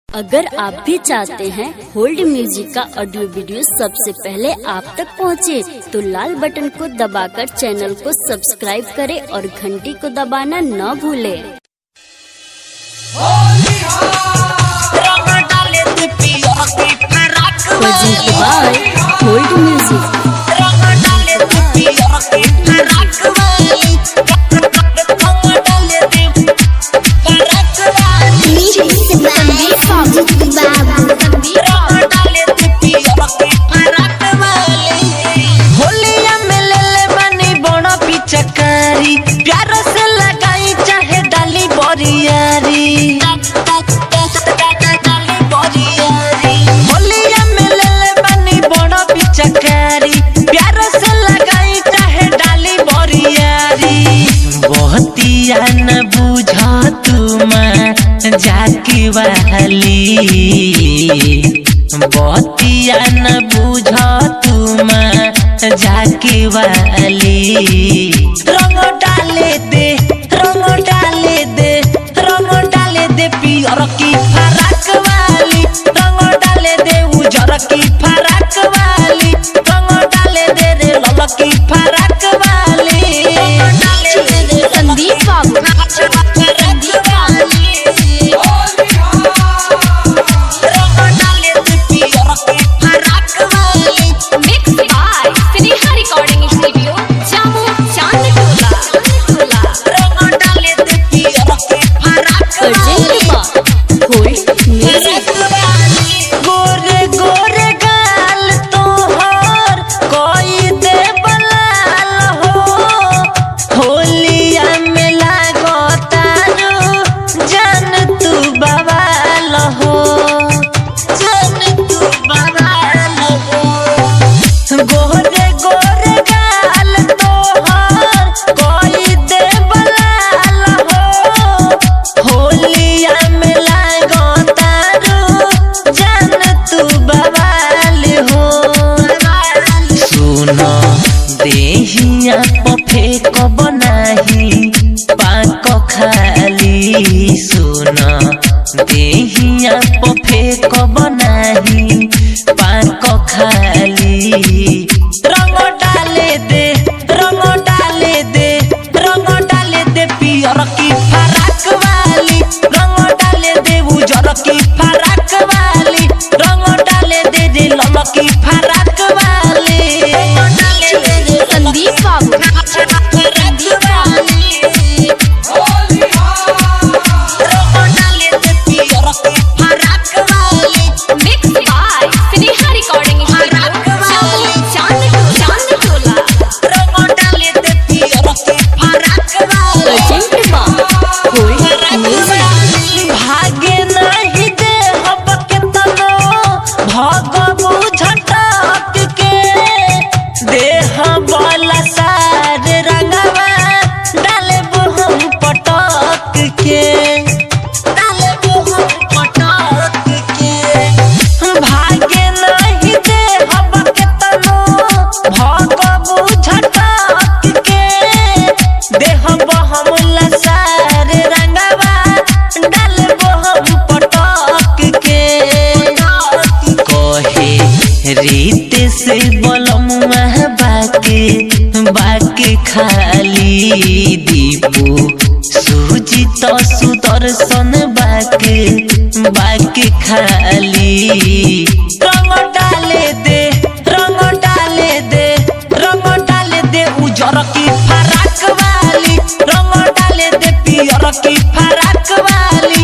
अगर आप भी चाहते हैं होल्ड म्यूजिक का ऑडियो वीडियो सबसे पहले आप तक पहुंचे, तो लाल बटन को दबाकर चैनल को सब्सक्राइब करें और घंटी को दबाना न भूलें। होल्ड म्यूजिक प्यार से लगाई चाहे डाली बोरियारी, होलिया में ले ले बनी बड़ा पिचकारी। प्यार से लगाई चाहे डाली बोरियारी। बहुतिया न बुझा तुम जाकी वाली, बहुतिया न बुझा तुम जाकी वाली। रंग डाले दे, रंग डाले दे, रंग डाले दे पियर की फराक वाली, रंग डाले दे उजर की फराक वाली, रंग डाले दे रे लाल की फराक वाली। संदीप बाबू गोरे गोरे गाल तोहर कोई दे बलाल हो, होलिया में लागो तारू जान तू बवाल हो, जान तू बवाल हो। गोरे गोरे गाल तोहर कोई दे बलाल हो, होलिया में लागो देहिया पफे कब नाही पाक खाली। सुन देहिया पफे कब नाही पाक खाली। रंग डाले दे, रंग डाले दे, रंग डाले दे पियर की फराक वाली, रंग डाले दे उजर की फराक वाली, रंग डाले दे रे लाल की फराक वाली। संदीप बाबू भागे नहीं दे हब के तनो भगबू झटक के देह वाला सार रंगवा डालेबू हम पटक के, डालेबू हम पटक के। भागे नहीं दे हब के तनो भगबू झटक के देह हमला सार रंगवा डालेबू हम पटक के। कहे रीत से बलमुआ बाके खाली। दीपू सुजित सुदर्शन बाके खाली। रंग डाले दे, रंग डाले दे, रंग डाले दे उजर की फराक वाली, रंग डाले दे पियर की फराक वाली।